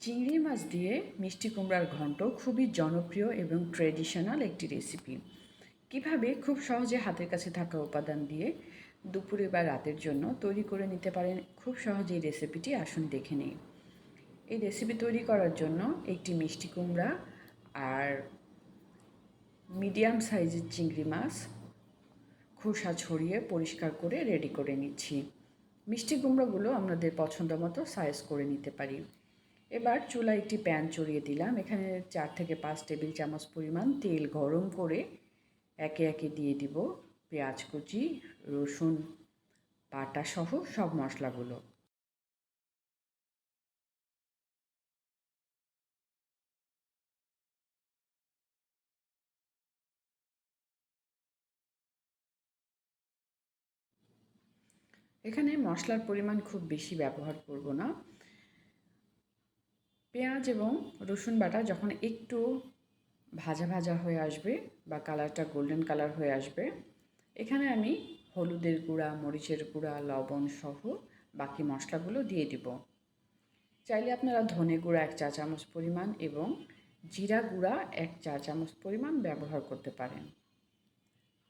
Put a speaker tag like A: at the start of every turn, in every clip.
A: চিংড়ি মাছ দিয়ে মিষ্টি কুমড়ার ঘন্ট খুবই জনপ্রিয় এবং ট্রেডিশনাল একটি রেসিপি। কিভাবে খুব সহজে হাতের কাছে থাকা উপাদান দিয়ে দুপুরে বা রাতের জন্য তৈরি করে নিতে পারেন খুব সহজেই রেসিপিটি আসুন দেখে নিই। এই রেসিপি তৈরি করার জন্য একটি মিষ্টি কুমড়া আর মিডিয়াম সাইজের চিংড়ি মাছ খোসা ছড়িয়ে পরিষ্কার করে রেডি করে নিচ্ছি। মিষ্টি কুমড়োগুলো আমাদের পছন্দ মতো সাইজ করে নিতে পারি। এবার চুলায় একটি প্যান চড়িয়ে দিলাম। এখানে 4 থেকে 5 টেবিল চামচ পরিমাণ তেল গরম করে একে একে দিয়ে দিব পেঁয়াজ কুচি, রসুন বাটা সহ সব মশলাগুলো। এখানে মশলার পরিমাণ খুব বেশি ব্যবহার করব না। পেঁয়াজ এবং রসুন বাটা যখন একটু ভাজা ভাজা হয়ে আসবে বা কালারটা গোল্ডেন কালার হয়ে আসবে, এখানে আমি হলুদের গুঁড়া, মরিচের গুঁড়া, লবণ সহ বাকি মশলাগুলো দিয়ে দিব। চাইলে আপনারা ধনে গুঁড়া 1 চা চামচ পরিমাণ এবং জিরা গুঁড়া 1 চা চামচ পরিমাণ ব্যবহার করতে পারেন।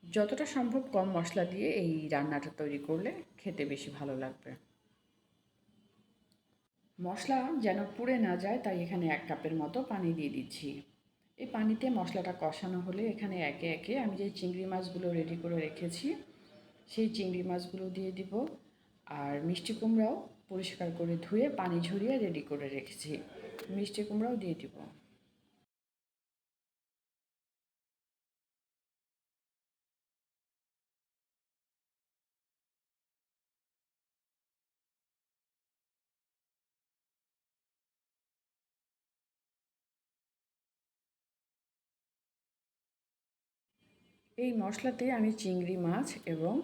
A: যতটা সম্ভব কম মশলা দিয়ে এই রান্নাটা তৈরি করলে খেতে বেশি ভালো লাগবে। মশলা যেন পুড়ে না যায় তাই এখানে 1 কাপের মতো পানি দিয়ে দিচ্ছি। এই পানিতে মশলাটা কষানো হলে এখানে একে একে আমি যে চিংড়ি মাছগুলো রেডি করে রেখেছি সেই চিংড়ি মাছগুলো দিয়ে দিব, আর মিষ্টি কুমড়াও পরিষ্কার করে ধুয়ে পানি ঝরিয়ে রেডি করে রেখেছি, মিষ্টি কুমড়াও দিয়ে দিব। এই মশলাতে আমি চিংড়ি মাছ এবং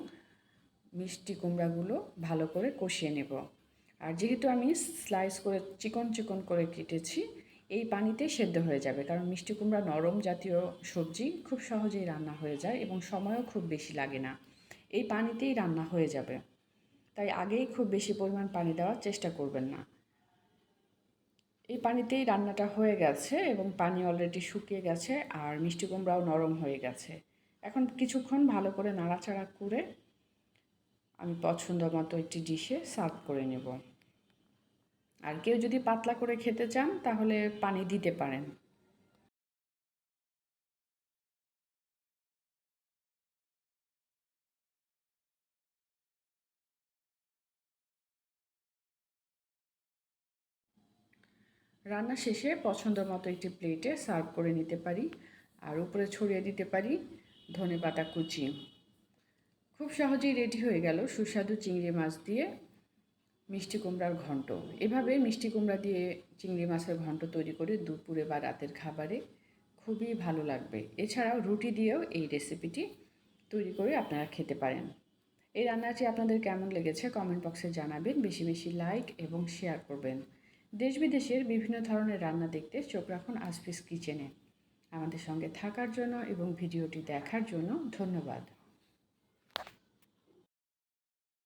A: মিষ্টি কুমড়াগুলো ভালো করে কষিয়ে নেব। আর যেহেতু আমি স্লাইস করে চিকন চিকন করে কেটেছি, এই পানিতেই সেদ্ধ হয়ে যাবে, কারণ মিষ্টি কুমড়া নরম জাতীয় সবজি, খুব সহজেই রান্না হয়ে যায় এবং সময়ও খুব বেশি লাগে না। এই পানিতেই রান্না হয়ে যাবে, তাই আগেই খুব বেশি পরিমাণ পানি দেওয়ার চেষ্টা করবেন না। এই পানিতেই রান্নাটা হয়ে গেছে এবং পানি অলরেডি শুকিয়ে গেছে আর মিষ্টি কুমড়াও নরম হয়ে গেছে। এখন কিছুক্ষণ ভালো করে নাড়াচাড়া করে আমি পছন্দ মতো একটি ডিশে সার্ভ করে নেব। আর কেউ যদি পাতলা করে খেতে চান তাহলে পানি দিতে পারেন। রান্না শেষে পছন্দ মতো একটি প্লেটে সার্ভ করে নিতে পারি, আর উপরে ছড়িয়ে দিতে পারি ধনেপাতা কুচি। খুব সহজেই রেডি হয়ে গেল সুস্বাদু চিংড়ি মাছ দিয়ে মিষ্টি কুমড়ার ঘন্ট। এভাবে মিষ্টি কুমড়া দিয়ে চিংড়ি মাছের ঘন্ট তৈরি করে দুপুরে বা রাতের খাবারে খুবই ভালো লাগবে। এছাড়াও রুটি দিয়েও এই রেসিপিটি তৈরি করে আপনারা খেতে পারেন। এই রান্নাটি আপনাদের কেমন লেগেছে কমেন্ট বক্সে জানাবেন। বেশি বেশি লাইক এবং শেয়ার করবেন। দেশ বিদেশের বিভিন্ন ধরনের রান্না দেখতে চোখ রাখুন আসফিস কিচেনে। আমাদের সঙ্গে থাকার জন্য এবং ভিডিওটি দেখার জন্য ধন্যবাদ।